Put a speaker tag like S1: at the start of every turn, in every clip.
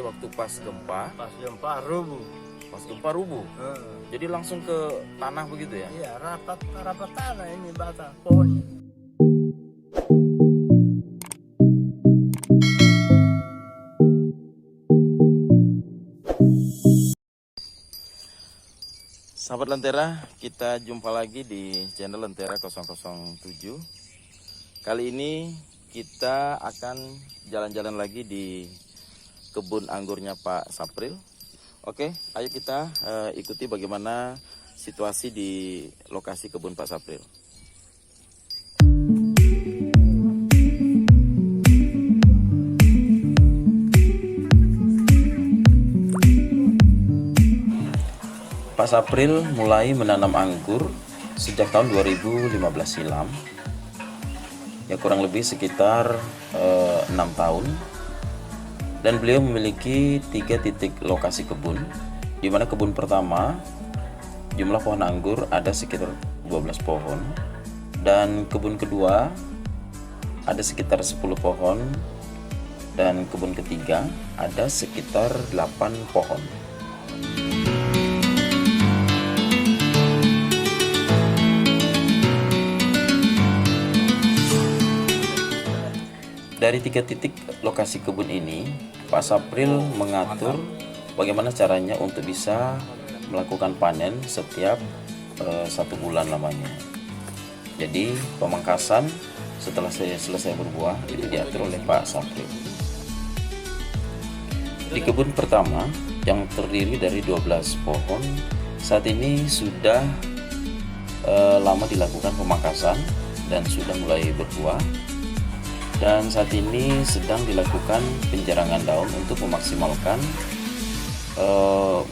S1: waktu pas gempa.
S2: Pas gempa rubuh.
S1: Pas gempa rubuh. Jadi langsung ke tanah begitu ya?
S2: Iya, rapat tanah ini batang pohonnya.
S1: Sahabat Lentera, kita jumpa lagi di channel Lentera 007. Kali ini kita akan jalan-jalan lagi di kebun anggurnya Pak Sapril. Oke, ayo kita ikuti bagaimana situasi di lokasi kebun Pak Sapril. Pak Sapril mulai menanam anggur sejak tahun 2015 silam. Ya kurang lebih sekitar 6 tahun. Dan beliau memiliki 3 titik lokasi kebun, di mana kebun pertama jumlah pohon anggur ada sekitar 12 pohon, dan kebun kedua ada sekitar 10 pohon, dan kebun ketiga ada sekitar 8 pohon. Dari 3 titik lokasi kebun ini, Pak Sapril mengatur bagaimana caranya untuk bisa melakukan panen setiap 1 bulan lamanya. Jadi pemangkasan setelah selesai berbuah itu diatur oleh Pak Sapril. Di kebun pertama yang terdiri dari 12 pohon, saat ini sudah lama dilakukan pemangkasan dan sudah mulai berbuah. Dan saat ini sedang dilakukan penjarangan daun untuk memaksimalkan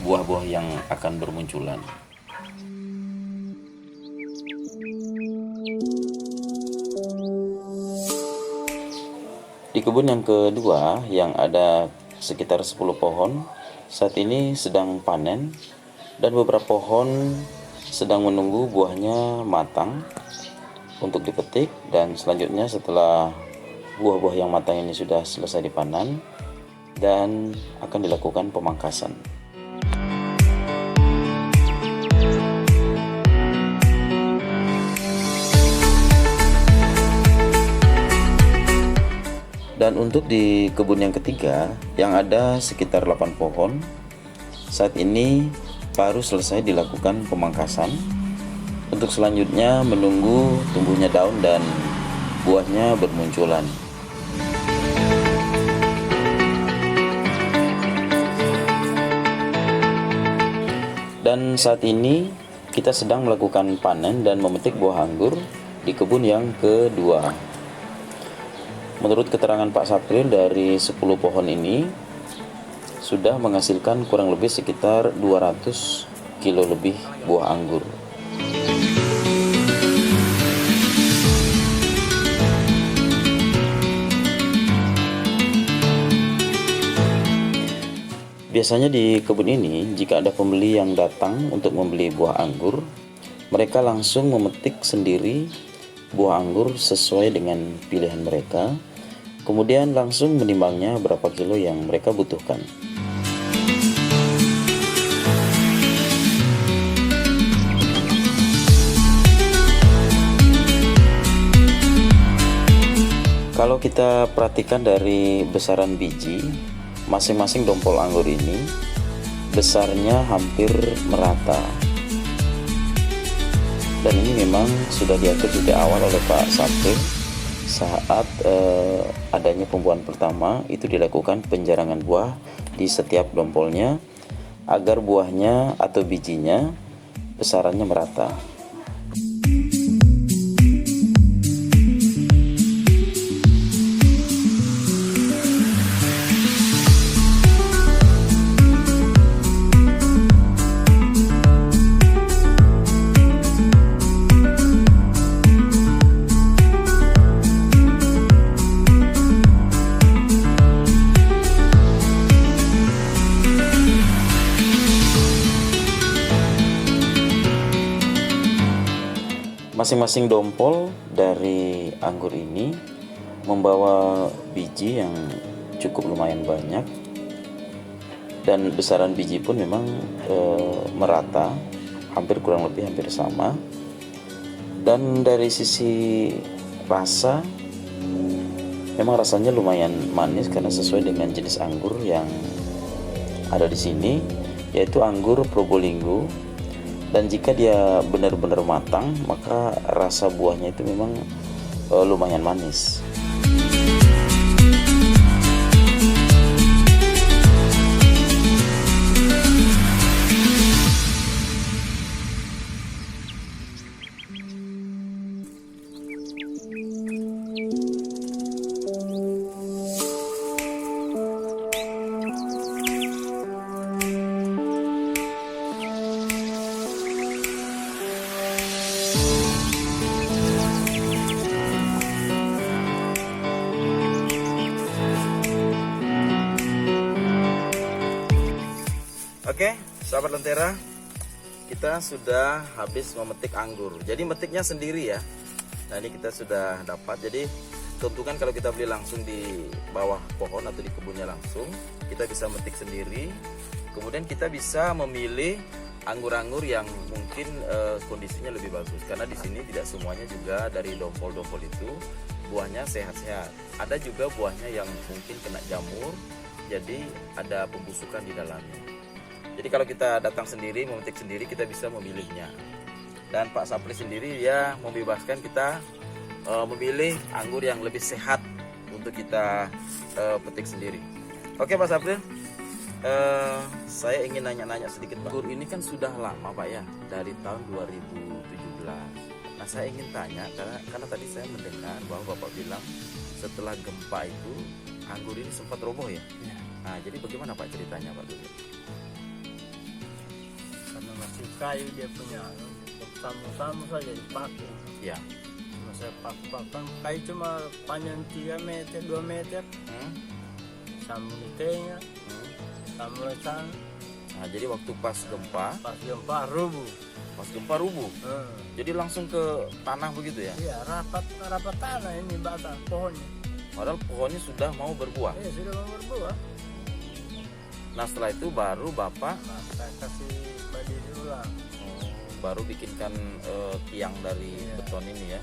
S1: buah-buah yang akan bermunculan. Di kebun yang kedua yang ada sekitar 10 pohon, saat ini sedang panen dan beberapa pohon sedang menunggu buahnya matang untuk dipetik, dan selanjutnya setelah buah-buah yang matang ini sudah selesai dipanen dan akan dilakukan pemangkasan. Dan untuk di kebun yang ketiga yang ada sekitar 8 pohon, saat ini baru selesai dilakukan pemangkasan untuk selanjutnya menunggu tumbuhnya daun dan buahnya bermunculan. Dan saat ini kita sedang melakukan panen dan memetik buah anggur di kebun yang kedua. Menurut keterangan Pak Sapril, dari 10 pohon ini sudah menghasilkan kurang lebih sekitar 200 kilo lebih buah anggur. Biasanya di kebun ini, jika ada pembeli yang datang untuk membeli buah anggur, mereka langsung memetik sendiri buah anggur sesuai dengan pilihan mereka, kemudian langsung menimbangnya berapa kilo yang mereka butuhkan. Kalau kita perhatikan dari besaran biji, masing-masing dompol anggur ini besarnya hampir merata, dan ini memang sudah diatur sejak awal oleh Pak Sapril. Saat adanya pembuahan pertama itu dilakukan penjarangan buah di setiap dompolnya agar buahnya atau bijinya besarannya merata. Masing-masing dompol dari anggur ini membawa biji yang cukup lumayan banyak, dan besaran biji pun memang merata, hampir kurang lebih hampir sama. Dan dari sisi rasa, memang rasanya lumayan manis karena sesuai dengan jenis anggur yang ada di sini, yaitu anggur Probolinggo. Dan jika dia benar-benar matang, maka rasa buahnya itu memang lumayan manis. Oke, sahabat Lentera, kita sudah habis memetik anggur. Jadi metiknya sendiri ya. Nah ini kita sudah dapat. Jadi keuntungan kalau kita beli langsung di bawah pohon atau di kebunnya langsung, kita bisa metik sendiri. Kemudian kita bisa memilih anggur-anggur yang mungkin kondisinya lebih bagus. Karena di sini tidak semuanya juga dari dompol-dompol itu buahnya sehat-sehat. Ada juga buahnya yang mungkin kena jamur, jadi ada pembusukan di dalamnya. Jadi kalau kita datang sendiri, memetik sendiri, kita bisa memilihnya. Dan Pak Sapri sendiri ya membebaskan kita memilih anggur yang lebih sehat untuk kita petik sendiri. Oke Pak Sapri, saya ingin nanya-nanya sedikit Pak. Anggur ini kan sudah lama Pak ya, dari tahun 2017. Nah saya ingin tanya, karena tadi saya mendengar bahwa Bapak bilang setelah gempa itu anggur ini sempat roboh ya? Nah jadi bagaimana Pak ceritanya Pak dulu?
S2: Karena masih kayu dia punya, sama-sama saja dipakai.
S1: Ya.
S2: Saya pakai kayu cuma panjang 3 meter, 2 meter. Sambung di tengah, sambung di sana.
S1: Nah jadi waktu pas gempa
S2: rubuh.
S1: Pas gempa rubuh. Jadi langsung ke tanah begitu ya?
S2: Iya, rapat tanah ini batang pohonnya.
S1: Padahal pohonnya sudah mau berbuah.
S2: Iya, sudah mau berbuah.
S1: Nah setelah itu baru Bapak
S2: saya kasih berdiri ulang.
S1: baru bikinkan tiang dari beton ini ya.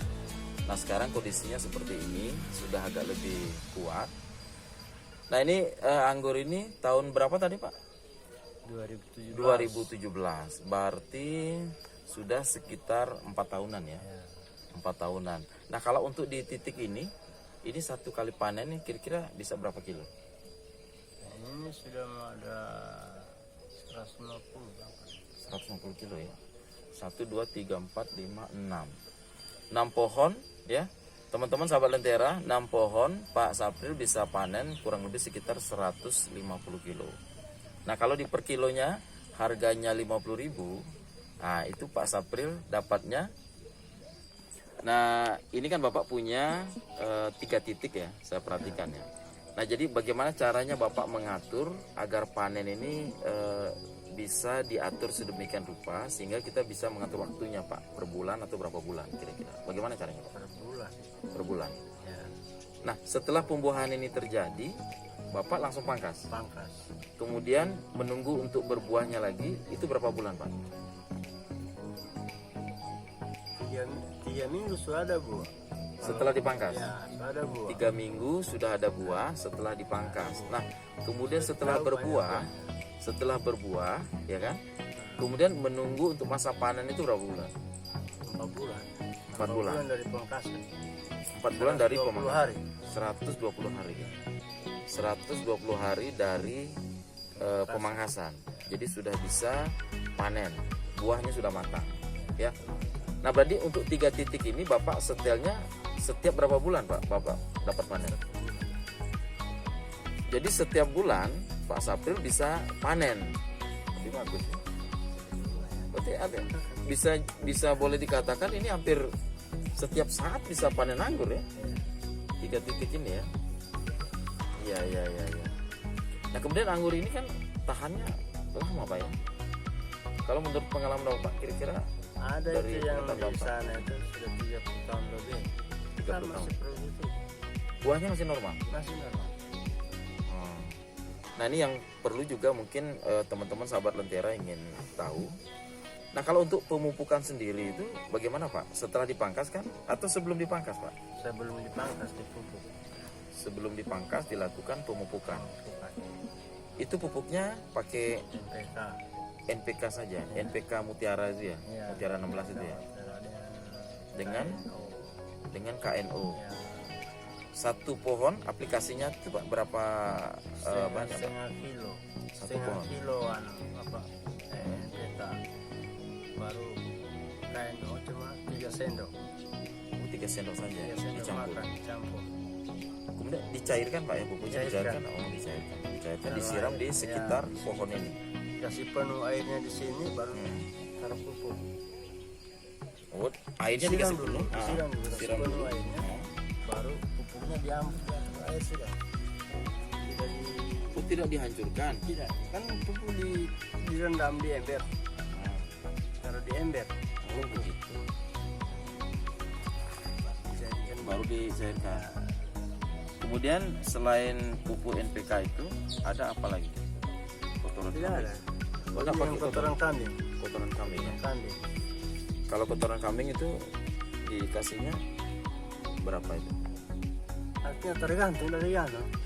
S1: Nah sekarang kondisinya seperti ini, sudah agak lebih kuat. Nah ini anggur ini tahun berapa tadi Pak? 2017. Berarti sudah sekitar 4 tahunan ya. 4 tahunan. Nah kalau untuk di titik ini satu kali panen ini kira-kira bisa berapa kilo?
S2: Ini sudah ada
S1: 150 kilo ya. 1, 2, 3, 4, 5, 6 pohon ya. Teman-teman sahabat Lentera, 6 pohon Pak Sapril bisa panen kurang lebih sekitar 150 kilo. Nah kalau di per kilonya harganya 50.000, nah itu Pak Sapril dapatnya. Nah ini kan Bapak punya 3 titik ya, saya perhatikan ya. Nah jadi bagaimana caranya Bapak mengatur agar panen ini bisa diatur sedemikian rupa sehingga kita bisa mengatur waktunya Pak, per bulan atau berapa bulan kira-kira? Bagaimana caranya Pak? Per bulan.
S2: Ya.
S1: Nah setelah pembuahan ini terjadi, Bapak langsung pangkas. Kemudian menunggu untuk berbuahnya lagi, itu berapa bulan Pak?
S2: 3 minggu sudah ada buah.
S1: Setelah dipangkas?
S2: Ya, sudah ada buah.
S1: 3 minggu sudah ada buah setelah dipangkas. Nah kemudian setelah berbuah ya kan, kemudian menunggu untuk masa panen itu berapa bulan?
S2: 4 bulan.
S1: 4 bulan
S2: dari pangkasan.
S1: 4 bulan dari
S2: 20 hari.
S1: 120 hari ya. 120 hari dari pemangkasan. Jadi sudah bisa panen, buahnya sudah matang ya. Nah berarti untuk 3 titik ini Bapak setelnya setiap berapa bulan Pak Bapak dapat panen? Jadi setiap bulan Pak Sapril bisa panen. Lebih bagus ya. Berarti ada, bisa boleh dikatakan ini hampir setiap saat bisa panen anggur ya. 3 titik ini ya. Iya. Nah kemudian anggur ini kan tahannya lama Pak ya. Kalau menurut pengalaman Bapak kira-kira
S2: ada
S1: dari
S2: itu yang
S1: pengetahuan
S2: di
S1: Bapak?
S2: sana itu sudah 30 tahun lebih.
S1: 30 tahun.
S2: Masih produktif.
S1: Buahnya masih normal.
S2: Masih normal.
S1: Nah ini yang perlu juga mungkin teman-teman sahabat Lentera ingin tahu. Nah kalau untuk pemupukan sendiri itu bagaimana Pak? Setelah dipangkas kan? Atau sebelum dipangkas Pak?
S2: Sebelum dipangkas dipupuk.
S1: Sebelum dipangkas dilakukan pemupukan. Itu pupuknya pakai
S2: NPK.
S1: NPK saja, NPK Mutiara itu ya,
S2: Iya.
S1: Mutiara 16 itu ya. Dengan KNO.
S2: Ya,
S1: Satu pohon aplikasinya itu Pak berapa banyak Pak?
S2: setengah kilo.
S1: Satu
S2: Setengah
S1: pohon.
S2: kilo apa? NPK. Baru KNO cuma 3 sendok.
S1: 3 sendok saja
S2: 3 sendok
S1: dicampur.
S2: makan dicampur.
S1: Kemudian dicairkan Pak ya, pupuknya
S2: Dicairkan.
S1: dicairkan. Oh dicairkan. Dicairkan,
S2: Kalau
S1: disiram di
S2: air,
S1: sekitar
S2: ya.
S1: pohon ini.
S2: Kasih penuh airnya di sini baru taruh pupuk.
S1: Oh, airnya
S2: Siram
S1: dikasih
S2: dulu,
S1: Ah,
S2: siram dulu, kasih
S1: siram
S2: penuh
S1: dulu.
S2: airnya.
S1: Oh.
S2: Baru pupuknya diambil air sudah. Tidak di
S1: Oh, tidak dihancurkan.
S2: tidak kan pupuk direndam di ember. Taruh di ember.
S1: Oh begitu.
S2: Dijadikan
S1: Baru dicairkan. Kemudian selain pupuk NPK itu ada apa lagi? Kotoran
S2: tidak
S1: kambing.
S2: ada.
S1: Oh, ada
S2: Ini
S1: pakai
S2: yang kotoran kambing.
S1: kotoran kambing ya.
S2: Kambing.
S1: Kalau kotoran kambing itu dikasihnya berapa itu?
S2: Artinya tergantung dari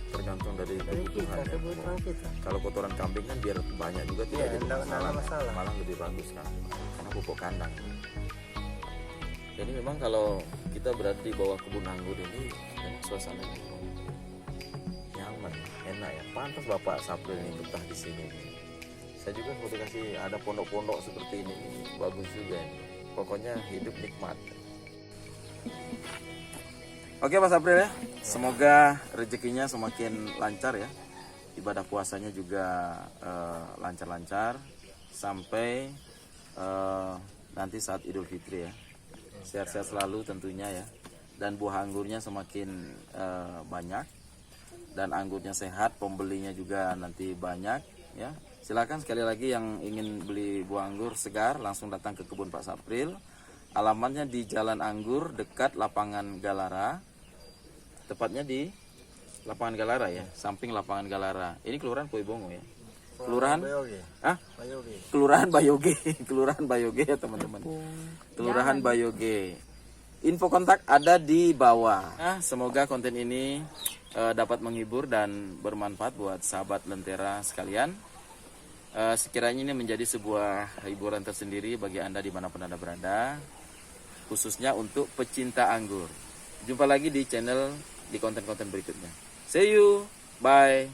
S1: Tergantung dari
S2: dari kita,
S1: kebutuhannya.
S2: kebutuhan kita.
S1: Kalau kotoran kambing kan biar banyak juga tidak
S2: Iya,
S1: jadi
S2: enggak
S1: masalah.
S2: masalah.
S1: Malah lebih bagus kan. Karena pupuk kandang. Jadi memang kalau kita berada di bawah kebun anggur ini memang suasananya nyaman, enak ya. Pantas Bapak Sapril ini betah di sini. Saya juga kalau dikasih ada pondok-pondok seperti ini, bagus juga ini. Pokoknya hidup nikmat. Oke Pak Sapril ya, semoga rezekinya semakin lancar ya. Ibadah puasanya juga lancar-lancar sampai nanti saat Idul Fitri ya. Sehat-sehat selalu tentunya ya. Dan buah anggurnya semakin banyak dan anggurnya sehat, pembelinya juga nanti banyak ya. Silakan sekali lagi yang ingin beli buah anggur segar langsung datang ke kebun Pak Sapril. Alamatnya di Jalan Anggur dekat Lapangan Galara. Tepatnya di Lapangan Galara ya, samping Lapangan Galara. Ini Kelurahan Poibongo ya. Kelurahan
S2: Bayoge.
S1: ah?
S2: Bayoge.
S1: Kelurahan Bayoge, Kelurahan Bayoge ya teman-teman. Kelurahan Bayoge. Info kontak ada di bawah. Nah, semoga konten ini dapat menghibur dan bermanfaat buat sahabat Lentera sekalian. Sekiranya ini menjadi sebuah hiburan tersendiri bagi Anda dimanapun Anda berada, khususnya untuk pecinta anggur. Jumpa lagi di channel di konten-konten berikutnya. See you, bye.